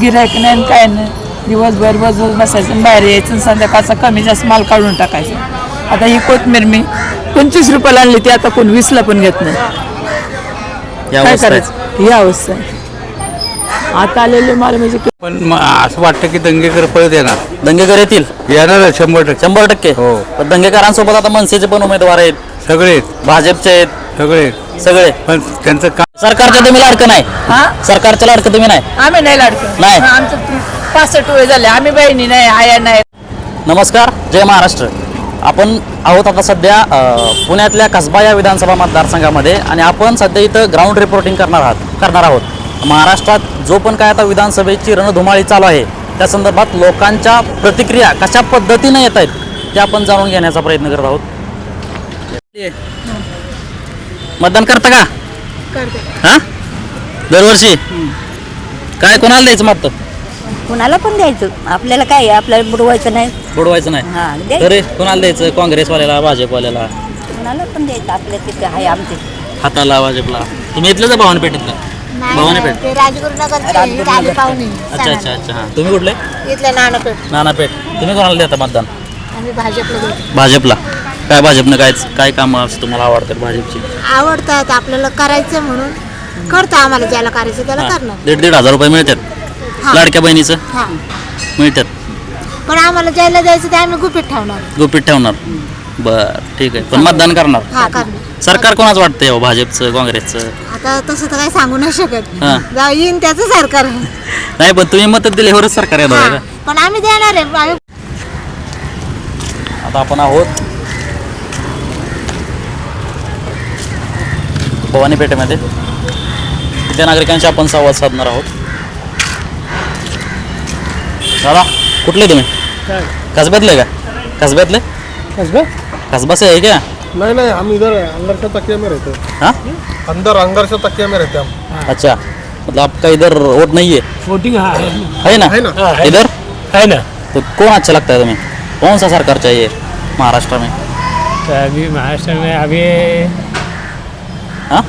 गिऱ्हाईक नाही आणि काय नाही. दिवसभर बसायचं, बाहेर यायचं, संध्याकाळचा कमी जास्त माल काढून टाकायचं. आता ही कोथमीर मी 25 रुपयाला आणली, ती आता कोण 20ला पण घेत नाही. काय करायचं, ही अवस्था आहे आता आलेले माल. म्हणजे पण असं वाटतं की दंगेकर परत येणार. दंगेकर येतील, येणार 100%. 100%. हो. पण दंगेकरांसोबत आता मनसेचे पण उमेदवार आहेत, सगळे भाजपचे आहेत, सगळे सगळे. पण त्यांचं काम सरकारचं तुम्ही लाडकं नाही, हा सरकारचं लाडकं तुम्ही नाही. आम्ही नाही लाडकं, नाही. आमचं 65 वय झाले, आम्ही बहिणी नाही, आया नाही. नमस्कार, जय महाराष्ट्र. आपण आहोत आता सध्या पुण्यातल्या कसबा या विधानसभा मतदारसंघामध्ये आणि आपण सध्या इथं ग्राउंड रिपोर्टिंग करणार आहोत. महाराष्ट्रात जो पण काय आता विधानसभेची रणधुमाळी चालू आहे त्या संदर्भात लोकांच्या प्रतिक्रिया कशा पद्धतीने येत आहेत ते आपण जाणून घेण्याचा प्रयत्न करत आहोत. मतदान करता का? हा, दरवर्षी काय कोणाला द्यायचं मत? कुणाला पण द्यायचं, आपल्याला काय आहे, आपल्याला बुडवायचं नाही. बुडवायचं हा, नाही. द्यायचं. तरी कोणाला द्यायचं? काँग्रेसवाल्याला, भाजपवाल्याला? कुणाला पण द्यायचं, आपल्या तिथे आहे आमचे. हाताला, भाजपला. तुम्ही इथलं का भवानीपेठेतलं? भवानीपेठ. ते राजगुरुनगरचे आले पाहुणे. अच्छा अच्छा अच्छा. हां, तुम्ही कुठले? इथलं नानापेठ. नानापेठ. तुम्ही कोणाला देता मतदान? आम्ही भाजपला देतो. भाजपला. काय भाजपनं काय कामं असं तुम्हाला आवडतात भाजपची? आवडतात, आपल्याला करायचं म्हणून करतो. आम्हाला ज्याला करायचं त्याला करणार. 1,500 रुपये मिळतात. हा. लाडक्या बहिणीचं हा, मिळतात. पण आम्हाला ज्याला द्यायचं ते आम्ही गुपित ठेवणार. गुपित ठेवणार. बरं, ठीक आहे. पण मतदान करणार. हा, करणार. सरकार कोणाचं वाटतंय हो? भाजपचं, काँग्रेसचं? आता तसं तर काही सांगू नाही शकत. हा. जाऊ येईन त्याचं सरकार. नाही, पण तुम्ही मत दिल्यावरच सरकार येणार आहे हा, का? पण आम्ही देणार आहे. आता आपण आहोत भवानीपेठेमध्ये. तिथे नागरिकांशी आपण संवाद साधणार आहोत. दादा, कुठले तुम्ही? कसब्यातले का? कसब्यातले? कसबा से है क्या? नहीं हम इधर अंगरसा तकिया में रहते हैं। हाँ, अंदर अंगरसा तकिया में रहते हैं हम। अच्छा, मतलब आपका इधर वोट नहीं है? वोटिंग है ना? है ना? इधर है ना। तो कौन अच्छा लगता है तुम्हें? कौन सा सरकार चाहिए महाराष्ट्र में? तो अभी महाराष्ट्र में अभी हाँ,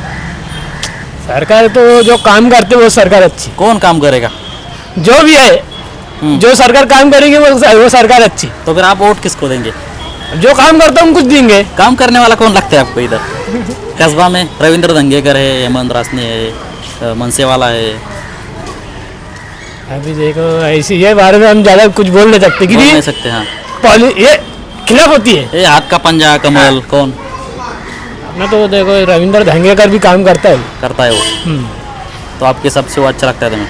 सरकार तो जो काम करते वो सरकार अच्छी, कौन काम करेगा? जो भी है जो सरकार काम करेगी वो सरकार अच्छी। तो फिर आप वोट किसको देंगे? जो काम करता है उनको देंगे। काम करने वाला कौन लगता है आपको इधर कस्बा में? रविंद्र दंगेकर है, हेमंत रासने है, मनसे वाला है। अभी देखो ऐसी ये बारे में हम ज़्यादा कुछ बोल नहीं सकते बोल नहीं क्योंकि सकते। हाँ, ये खिलाफ होती है। ये हाथ का पंजा, कमल कौन अपना तो देखो रविंद्र धंगेकर भी काम करता है। करता है वो? तो आपके सबसे वो अच्छा लगता है तुम्हें?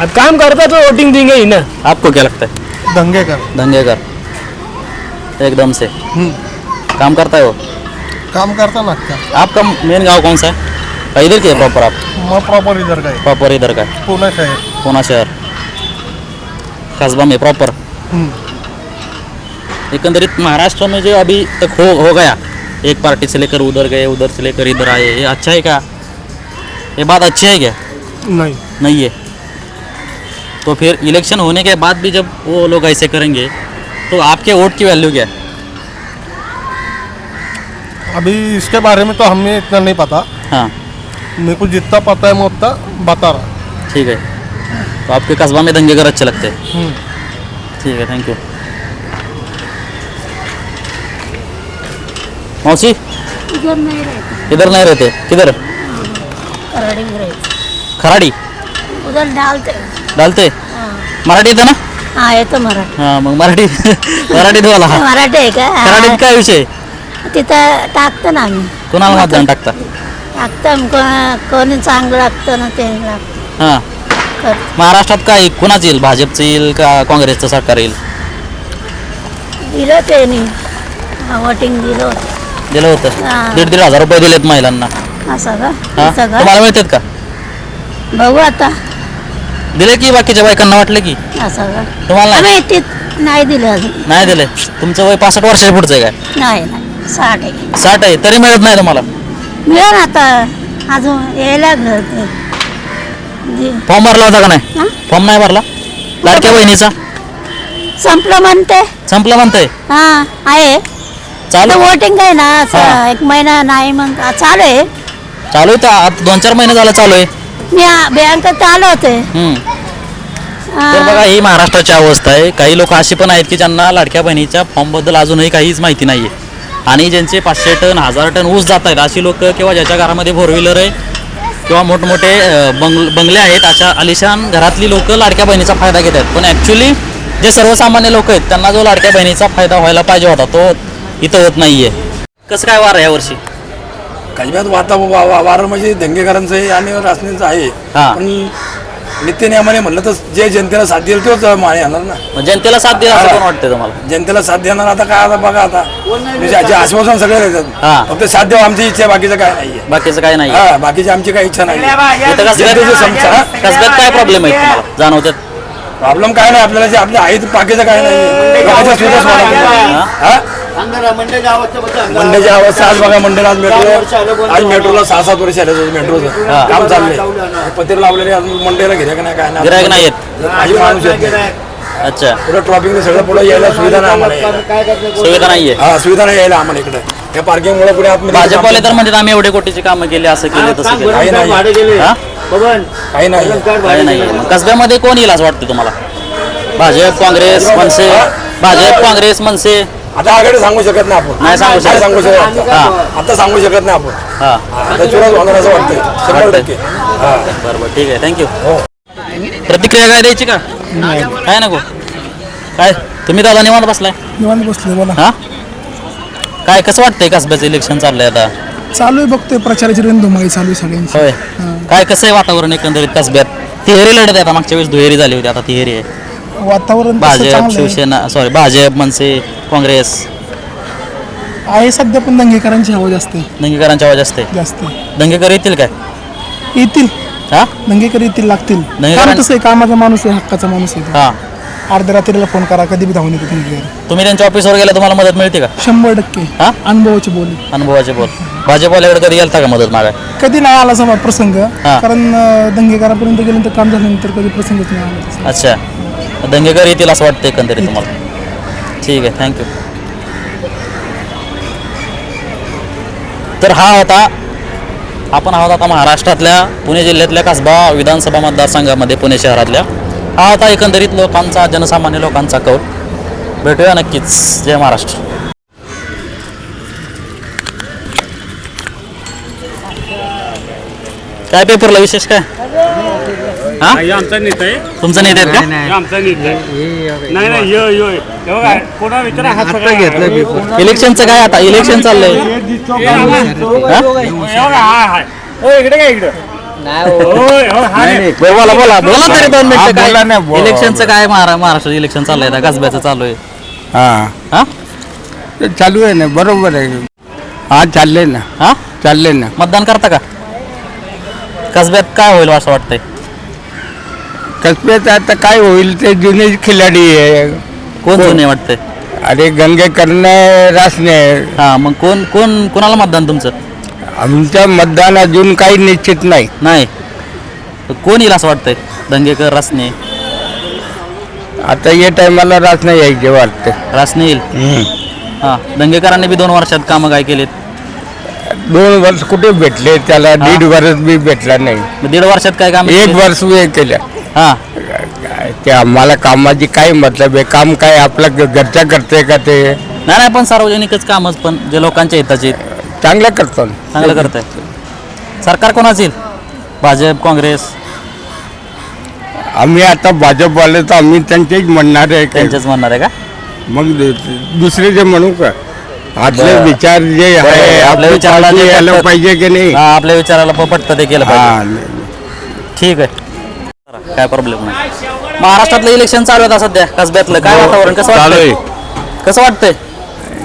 अब काम करता तो वोटिंग देंगे ही ना। आपको क्या लगता है? दंगेकर एकदम से काम करता है वो? काम करता ना क्या? आपका मेन गांव कौन सा है? इधर के है प्रॉपर आप? मैं प्रॉपर इधर का है, प्रॉपर इधर का है? पुणे शहर। पूना शहर, कस्बा में प्रॉपर। एकंदरित महाराष्ट्र में जो अभी तक हो गया, एक पार्टी से लेकर उधर गए, उधर से लेकर इधर आए, ये अच्छा है क्या? ये बात अच्छी है क्या? नहीं, नहीं है। तो फिर इलेक्शन होने के बाद भी जब वो लोग ऐसे करेंगे तो आपके वोट की वैल्यू क्या है? अभी इसके बारे में तो हमें इतना नहीं पता। हाँ, मेरे को जितना पता है मैं उतना बता रहा। ठीक है। तो आपके कस्बा में दंगेकर अच्छे लगते हैं? ठीक है, थैंक यू। मौसी, इधर नाही रहते, इधर नहीं रहते? किधर? कराडी में रहते. खराडी उधर डालते. डालते? मराठी येतं ना? हा, येतो मराठी. हां, मग मराठी मराठीत बोला. मराठी आहे का? खराडीत काय विषय? तिथं टाकतो ना आम्ही. कोणाला मतदान टाकता? टाकतो कोणी चांगलं लागतं ना ते लागतं. हां, महाराष्ट्रात काय कोणाचं येईल? भाजपचं येईल का काँग्रेसचं सरकार येईल? दिलं त्यांनी वोटिंग दिलं होतं. दिलं होतं? हां. 1,500 रुपये दिलेत महिलांना. असं का? हां, असं का? तुम्हाला मिळतात का? बघू आता. दिले की बाकीच्या बायकांना वाटलं की? असं का? तुम्हाला नाही? आम्ही नाही दिलं अजून. नाही दिले. तुमचं वय 65 वर्षाच्या पुढचं आहे काय? नाही 60 आहे. 60 आहे तरी मिळत नाही तुम्हाला? मिळेल आता अजून यायला लागलं. फॉर्म भरला होता का नाही? हां? फॉर्म नाही भरला लाडक्या बहिणीचा? संपलं म्हणते. संपलं म्हणतंय? हा, आहे चालू वोटिंग आहे ना. हां. असं 1 महिना नाही मग चालू आहे. चालू आहे तर 2-4 महिने झालं चालू आहे. मी बँकेत आले होते. तर बघा ही महाराष्ट्राची अवस्था आहे. काही लोक अशी पण आहेत की ज्यांना लाडक्या बहिणीच्या फॉर्मबद्दल अजूनही काहीच माहिती नाही आहे आणि ज्यांचे 500 टन 1000 टन ऊस जात आहेत अशी लोक किंवा ज्याच्या घरामध्ये फोर व्हीलर आहे किंवा मोठमोठे बंगले आहेत अशा आलिशान घरातली लोक लाडक्या बहिणीचा फायदा घेत आहेत. पण ॲक्च्युली जे सर्वसामान्य लोक आहेत त्यांना जो लाडक्या बहिणीचा फायदा व्हायला पाहिजे होता तो इथं होत नाही आहे. कसं काय वार आहे यावर्षी? कसब्यात वारं म्हणजे दंगेकरांचं आहे आणि रासनेचं आहे. हा. पण नित्यनियमाने म्हणलं तर जे जनतेला साथ देईल तोच माने येणार ना. मग जनतेला साथ देईल असं पण वाटतंय तुम्हाला? जनतेला साथ देणार आता काय आता बघा आता म्हणजे आश्वासन सगळे हा. देतात. फक्त साथ द्यावं आमची इच्छा आहे, बाकीचं काय नाहीये. बाकीचं काय नाही हा बाकीची आमची काही इच्छा नाही. इथं कसब्यात काय प्रॉब्लेम आहे तुम्हाला जाणवतात? प्रॉब्लेम काय नाही आपल्याला जे आपले आहे ते बाकीचं काय नाही. लोकांच्या सुविधा सोडा. मंडईची अवस्था आज बघा मंडईला आज मेट्रोला 6-7 वर्ष आले मेट्रोचं काम चाललंय. पत्र लावलेले आज मंडईला घेण्या का नाही काय नाही गिरायक नाही येत. माझी माणूस येत नाही. अच्छा पुढे ट्रॉफिक सगळं पुढे यायला सुविधा नाही आम्हाला यायला. सुविधा नाहीये. हा सुविधा नाही यायला आम्हाला इकडे या पार्किंगमुळे पुढे आतमध्ये भाजपवाले तर म्हणजे आम्ही एवढे कोटीची कामं केली असं केले तसं केलं. काही नाही हा? काही नाही. काही नाही. मग कसब्यामध्ये कोण येईल असं वाटतं तुम्हाला? भाजप काँग्रेस मनसे? भाजप काँग्रेस मनसे? आता आघाडी सांगू शकत नाही आपण. नाही सांगू शकत. सांगू शकत हा. आता सांगू शकत नाही आपण. हा आता चुराच होणार असं वाटतंय 100%. हा बरोबर ठीक आहे थँक्यू. प्रतिक्रिया काय द्यायची का? काय नको काय तुम्ही दादा निवांत बसलाय? निवांत बसले बोला. हा काय कसं वाटतंय कसब्याचं इलेक्शन चाललंय आता? चालू आहे बघतोय प्रचाराची रणधुमाळी चालू आहे सगळ्यांची. होय काय कसं आहे वातावरण एकंदरीत कसब्यात? तिहेरी लढत आहे आता. मागच्या वेळेस दुहेरी झाली होती आता तिहेरी आहे. वातावरण तसं भाजप चांगलं आहे. शिवसेना सॉरी भाजप मनसे काँग्रेस. आहे सध्या पण दंगेकरांची हवा जास्त आहे. दंगेकरांची आवाज असते. जास्त आहे. दंगेकर येतील काय? येतील हा दंगेकर येतील लागतील. दंगेकरां- कारण तसं आहे कामाचा माणूस आहे हक्काचा माणूस आहे. हा अर्ध्या रात्रीला फोन करा कधी बी धावून येतो दंगेकर. तुम्ही त्यांच्या ऑफिसवर गेला तुम्हाला मदत मिळते का? 100% हा अनुभवाची बोली. अनुभवाचे बोल. भाजपवाल्याकडे कधी गेलता का मदत मागाय? कधी नाही आला असा प्रसंग. हा. कारण दंगेकरापर्यंत गेल्यानंतर काम झाल्यानंतर कधी प्रसंगच नाही आला तसा. अच्छा दंगेकर येतील असं वाटतं एकंदरीत तुम्हाला? ठीक आहे थँक्यू. तर हा होता आपण आहोत आता महाराष्ट्रातल्या पुणे जिल्ह्यातल्या कसबा विधानसभा मतदारसंघामध्ये पुणे शहरातल्या. हा होता एकंदरीत लोकांचा जनसामान्य लोकांचा कौल. भेटूया नक्कीच. जय महाराष्ट्र. काय पेपरला विशेष काय? हा आमचा नेता आहे. तुमचं नेते आहेत का? आमचा नेता आहे. नाही कोणा विचारा इलेक्शनचं काय आता? इलेक्शन चाललंय. बोला बोला बोला तरी 2 मिनिटं काय इलेक्शनचं काय? महाराष्ट्र इलेक्शन चाललंय आता कसब्याचं चालू आहे. हा चालू आहे ना बरोबर आहे. हा चाललंय ना. हा चाललंय ना. मतदान करता का? कसब्यात काय होईल असं वाटतंय? कसब्यात आता काय होईल ते जुने खिलाडी आहे. कोण जुने वाटतंय? अरे गंगेकरने रासने. हा मग कोण कोण कोणाला मतदान तुमचं? आमचं मतदान अजून काही निश्चित नाही. नाही कोण येईल असं वाटतंय? दंगेकर रासने? आता या टायमाला रासने यायचे वाटतं. रासने येईल. हा दंगेकरांनी बी 2 वर्षात कामं काय केलेत? 2 वर्ष कुठे भेटले त्याला? 1.5 वर्ष बी भेटला नाही. मग 1.5 वर्षात काय काम? 1 वर्ष बी केलं. हा ते आम्हाला कामाची काय मतलब आहे? काम काय आपलं घरच्या करते का ते? नाही नाही पण सार्वजनिकच कामच पण जे लोकांच्या हिताचे आहेत. चांगलं करतो. चांगलं करताय. सरकार कोणाचं येईल? भाजप काँग्रेस? आम्ही आता भाजपवाले तर आम्ही त्यांचेच म्हणणार आहे. त्यांचेच म्हणणार आहे का? मग दुसरे जे म्हणू का? आपले बरं. विचार जे आहे आपल्या विचाराला जे यायला पटतं- पाहिजे की नाही? हा, आपल्या विचाराला पटतं ते केलं पाहिजे. हा ठीक आहे काय प्रॉब्लेम नाही. महाराष्ट्रातलं इलेक्शन चालू आहे आता सध्या कसब्यातलं काय वातावरण कसं चालू वाटतंय? कसं वाटतंय?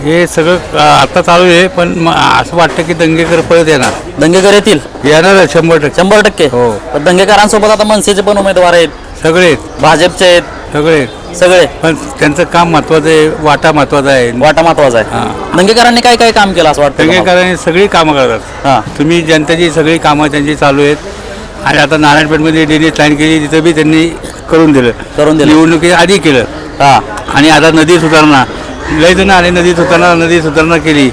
हे सगळं आता चालू आहे पण असं वाटतं की दंगेकर पळत येणार. दंगेकर येतील येणार 100%. 100%. हो. पण दंगेकरांसोबत आता मनसेचे पण उमेदवार आहेत. सगळे भाजपचे आहेत. सगळे पण त्यांचं काम महत्वाचं आहे. वाटा महत्वाचा आहे. वाटा महत्वाचा आहे. दंगेकरांनी काय काय काम केलं असं वाटतं तुम्हाला? दंगेकरांनी सगळी कामं करतात. हा तुम्ही जनतेची सगळी कामं त्यांची चालू आहेत. आणि आता नारायणपेठमध्ये डेनी लाईन केली तिथं बी त्यांनी करून दिलं. निवडणुकी आधी केलं. हा आणि आता नदी सुधारणा लय जण आले. नदी सुधारणा केली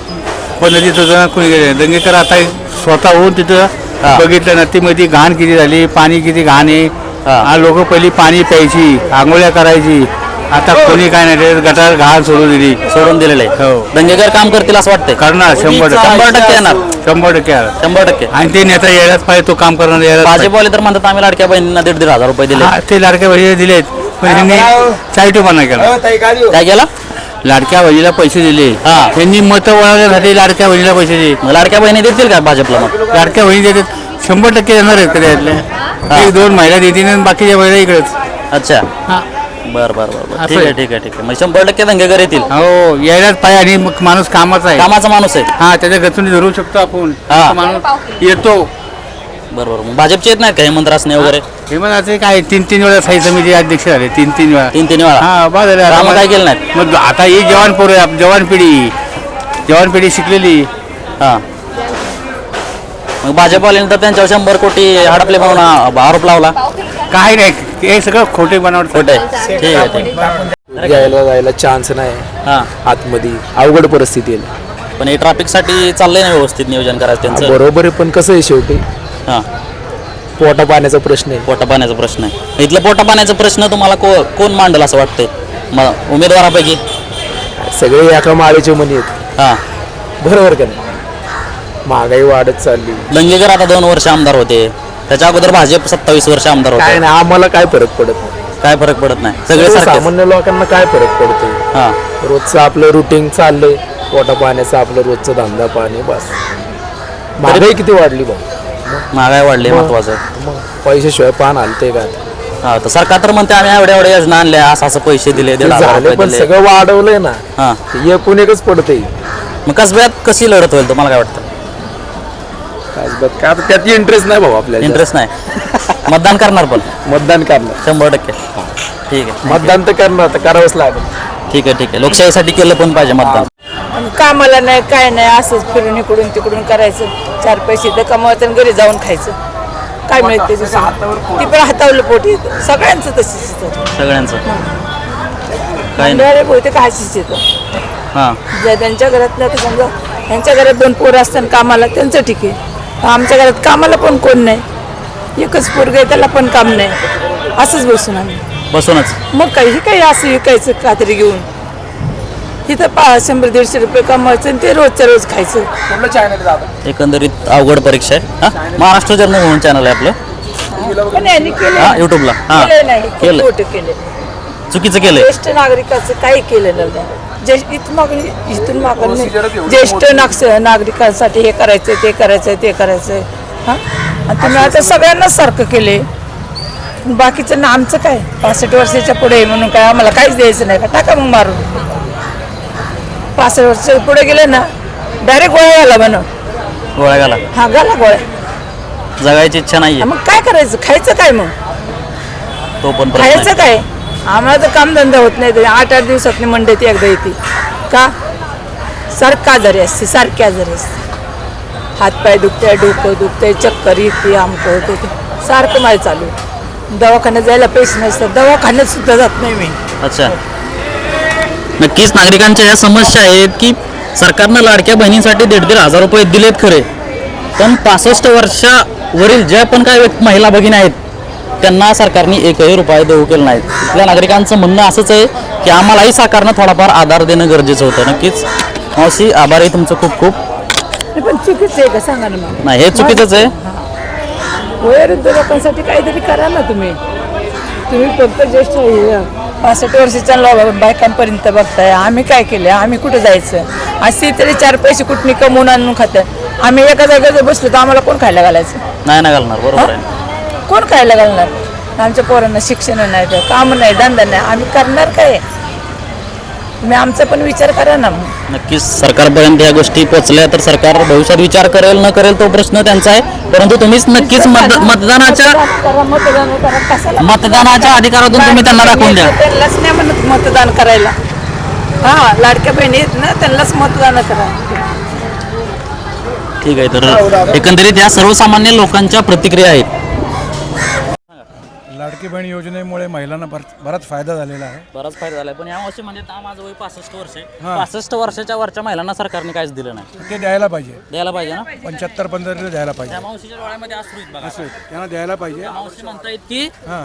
पण नदी सुधारणा कोणी केली? दंगेकर आता स्वतः होऊन तिथं बघितलं नदीमध्ये घाण किती झाली, पाणी किती घाण आहे हा लोक पहिली पाणी प्यायची, आंघोळ्या करायची. आता कोणी काय नाही, ते गटार घाण सोडून दिलेलं आहे. हो. दंगेकर काम करतील असं वाटतंय. करणार 100% येणार. 100%. 100%. आणि ते नेता यायलाच पाहिजे, तो काम करणार यायलाच पाहिजे. भाजपवाले तर म्हणतात आम्ही लाडक्या बहिणींना 1,500 रुपये दिले. हा, ते लाडक्या बहिणीला दिलेत, पण त्यांनी चाईटोपणा केला. काय केला? लाडक्या बहिणीला पैसे दिले, हा. त्यांनी मतं वळवण्यासाठी लाडक्या बहिणीला पैसे दिले. मग लाडक्या बहिणी देतील का भाजपला मग? लाडक्या बहिणी देतात, 100% देणार आहेत त्यातल्या. एक दोन महिला देतील आणि बाकीच्या महिला इकडेच. अच्छा. हा. बर असं ठीक आहे. आहे ठीक आहे ठीक आहे. मग 100% दंगेकर येतील. हो, यायलाच पाहिजे. आणि मग माणूस कामाचा आहे, कामाचा माणूस आहे. हा, त्याच्या गचून धरू शकतो आपण. हा. माणूस येतो. बरोबर. मग भाजपचे येत नाहीत का हेमंत रासने वगैरे? हे मला असं काय 3 वेळा स्थायी समिती अध्यक्ष झाले, 3 वेळा. 3 वेळा. हा, बस झालं. कामं काय केलं नाहीत? मग आता ही जवान पिढी शिकलेली. हा. मग भाजपवाल्यांनी तर त्यांच्यावर 100 कोटी हडपले म्हणून आरोप लावला. काय नाही, हे सगळं खोटे बनावट. खोटे. ठीक आहे ठीक आहे. यायला जायला चान्स नाही हा. आतमध्ये, अवघड परिस्थिती आहे. पण हे ट्रॅफिकसाठी चाललंय ना व्यवस्थित नियोजन करायचं त्यांचं? बरोबर आहे, पण कसं आहे शेवटी हा. पोटा पाण्याचा प्रश्न आहे. पोटा पाण्याचा प्रश्न आहे. इथलं पोटा पाण्याचा प्रश्न तुम्हाला कोण मांडल असं वाटतंय उमेदवारापैकी? सगळे एका माळेचे मनी आहेत. हा. बरोबर का नाही? महागाई वाढत चालली. दंगेकर आता 2 वर्ष आमदार होते, त्याच्या अगोदर भाजप 27 वर्ष आमदार काय होते. नाही, आम्हाला काय फरक पडत नाही. काय फरक पडत नाही, सगळे सारखेच. सामान्य लोकांना काय फरक पडतो? हा. रोजचं आपलं रुटीन चाललंय, पोटा पाण्याचं आपलं रोजचं धंदा पाणी, बस. महागाई किती वाढली भाऊ? महागाई वाढली महत्वाचं. मग पैशाशिवाय पान हलते का? हा. तर सरकार तर म्हणते आम्ही एवढ्या योजना आणल्या, असं पैसे दिले, 1,500 झाले, रुपये पण दिले. सगळं वाढवलंय ना. हा. एकूण एकच पडते. मग कसब्यात कशी लढत होईल तुम्हाला काय वाटतं? काय आता त्यात इंटरेस्ट नाही भाऊ आपल्याला. इंटरेस्ट नाही. मतदान करणार पण मतदान करणार 100%. ठीक आहे. मतदान तर करणार, तर करावंच लागेल. ठीक आहे ठीक आहे. लोकशाहीसाठी केलं पण पाहिजे मतदान. आणि कामाला नाही काय नाही, असंच फिरून इकडून तिकडून करायचं, 4 पैसे तर कमवायचं आणि घरी जाऊन खायचं. काय मिळते ती पण हातावलं पोट येतं सगळ्यांचं. तशीच सगळ्यांचं काय नाही. मंडळी बहुतेक हाशीच येतं. हां. ज्या त्यांच्या घरातलं तर समजा त्यांच्या घरात 2 पोरं असतात कामाला, त्यांचं ठीक आहे. आमच्या घरात कामाला पण कोण नाही, एकच पोरग आहे, त्याला पण काम नाही, असंच बसून आम्ही. बसूनच. मग काही असं विकायचं कात्री घेऊन, इथं 100-150 रुपये कमवायचं आणि ते रोजच्या रोज खायचं. एकंदरीत अवघड परीक्षा आहे. हा. महाराष्ट्र जर्नल म्हणून चॅनल आहे आपलं. पण यांनी केलं हा, युट्यूबला. हा. केलं नाही, केलं. खोटं केलं. चुकीचं केलंय. ज्येष्ठ नागरिकाचं काही केलेलं नाही. इथून मागून ज्येष्ठ नागरिकांसाठी हे करायचं, ते करायचं, ते करायचं. हा. आणि तुम्ही आता सगळ्यांनाच सारखं केले. बाकीचं ना आमचं काय, 65 वर्षाच्या पुढे म्हणून काय आम्हाला काहीच द्यायचं नाही का? टाका मग मारून. 65 वर्ष पुढे गेले ना, डायरेक्ट गोळ्या घाला म्हणून. गोळ्या घाला. हा, घाला गोळ्या. जगायची इच्छा नाहीये. मग काय करायचं? खायचं काय मग? तो पण प्रश्न खायचं आहे. काय? आम्हाला तर कामधंदा होत नाही. 8-8 दिवसातनी मंडईत एकदा येते का? सारखं आजारी असते, सारखी आजारी असते. हातपाय दुखते, डोकं दुखते, चक्कर येते, आमकं होते, सारखं माझं चालू. दवाखान्यात जायला पैसे नसतात, दवाखान्यात सुद्धा जात नाही मी. अच्छा. नक्कीच नागरिकांच्या या समस्या आहेत की सरकारनं लाडक्या बहिणींसाठी 1,500 रुपये दिलेत खरे, पण 65 वर्षावरील ज्या पण काही महिला भगिनी आहेत त्यांना सरकारने 1ही रुपया देऊ केलं नाही. इथल्या नागरिकांचं म्हणणं असंच आहे की आम्हालाही सरकारनं थोडाफार आधार देणं गरजेचं होतं. नक्कीच मावशी, आभार आहे तुमचं खूप खूप. पण चुकीचं आहे का सांगा ना मला? नाही, हे चुकीचंच आहे. वयोवृद्ध लोकांसाठी काहीतरी करा ना तुम्ही. तुम्ही फक्त ज्येष्ठ 65 वर्षाच्या बायकांपर्यंत बघताय. आम्ही काय केलं? आम्ही कुठं जायचं? असे तरी 4 पैसे कुठून कमवून आणून खात. आम्ही एका जागेवर बसलो तर आम्हाला कोण खायला घालायचं? नाही ना घालणार. बरोबर आहे. कोण खायला घालणार? आमच्या पोरांना शिक्षण नाही, तर काम नाही, धंदा नाही, आम्ही करणार काय? तुम्ही आमचा पण विचार करा ना. नक्कीच सरकारपर्यंत या गोष्टी पोहोचल्या तर सरकार भविष्यात विचार करेल न करेल तो प्रश्न त्यांचा आहे, परंतु तुम्हीच नक्कीच मतदानाच्या अधिकारातून तुम्ही त्यांना दाखवून द्या. त्यांनाच नाही म्हणत मतदान करायला. हा, लाडक्या बहिणी आहेत ना, त्यांनाच मतदान करा. ठीक आहे. तर एकंदरीत या सर्वसामान्य लोकांच्या प्रतिक्रिया आहेत. लाडकी बहीण योजनेमुळे महिलांना बराच फायदा झालेला आहे. बराच फायदा झालाय, पण या वर्षी म्हणजे माझं वय 65 वर्ष आहे. 65 वर्षाच्या वरच्या महिलांना सरकारने काहीच दिलं नाही. ते द्यायला पाहिजे. द्यायला पाहिजे ना. 75-75 द्यायला पाहिजे. त्या मावशीच्या डोळ्यामध्ये अश्रू आहेत बघा. त्यांना द्यायला पाहिजे. त्या मावशी म्हणतायत की हां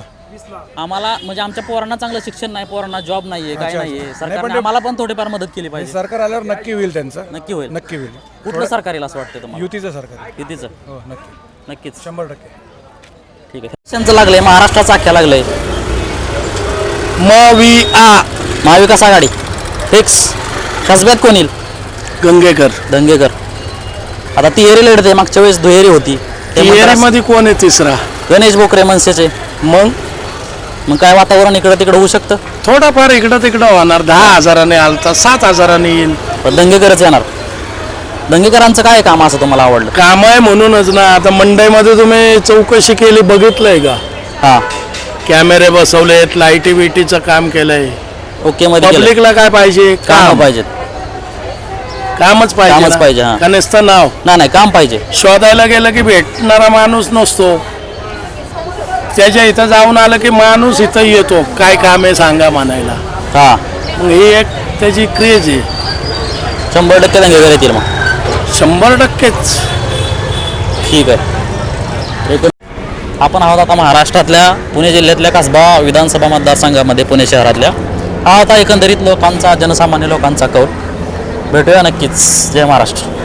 आम्हाला म्हणजे आमच्या पोरांना चांगलं शिक्षण नाही, पोरांना जॉब नाहीये, काय अच्छा. नाहीये. नाही, सरकारने पण ते- आम्हाला पण थोडीफार मदत केली पाहिजे. सरकार आल्यावर नक्की होईल त्यांचं. नक्की होईल. नक्की होईल. कुठलं सरकार येईल असं वाटतं तुम्हाला? युतीचं सरकार. युतीचं. हो नक्की. नक्कीच. 100%. ठीक आहे. शिक्षणचं लागलंय, महाराष्ट्राचं अख्ख्या लागलंय. महाविकास आघाडी फिक्स. कसब्यात कोण येईल? गंगेकर. दंगेकर. आता तिहेरी लढत आहे, मागच्या वेळेस दुहेरी होती. मध्ये कोण आहे तिसरा? गणेश बोकरे मनसेचे. मग काय वातावरण इकडं तिकडं होऊ शकतं? थोडाफार इकडं तिकडं होणार. 10,000 आलता 7,000 येईल. पण दंगेकरच येणार. दंगेकरांचं काय काम असं तुम्हाला आवडलं? काम आहे म्हणूनच ना. आता मंडईमध्ये तुम्ही चौकशी केली, बघितलंय का? हां. कॅमेरे बसवलेत, लाईटी बिटीचं काम केलंय. ओके मध्ये केलं. पब्लिकला काय पाहिजे? काम पाहिजे. कामच पाहिजे. कामच पाहिजे, हां. का नुसतं नाव? नाही काम पाहिजे. शोधायला गेलं की भेटणारा माणूस नसतो. त्याच्या इथं जाऊन आलं की माणूस इथं येतो, काय काम आहे सांगा म्हणायला. हां. मग ही एक त्याची क्रेज आहे. 100% दंगेकर येतील मग. 100%च. ठीक आहे. आपण आहोत आता महाराष्ट्रातल्या पुणे जिल्ह्यातल्या कसबा विधानसभा मतदारसंघामध्ये, पुणे शहरातल्या. हा आता एकंदरीत लोकांचा, जनसामान्य लोकांचा कौल. भेटूया नक्कीच. जय महाराष्ट्र.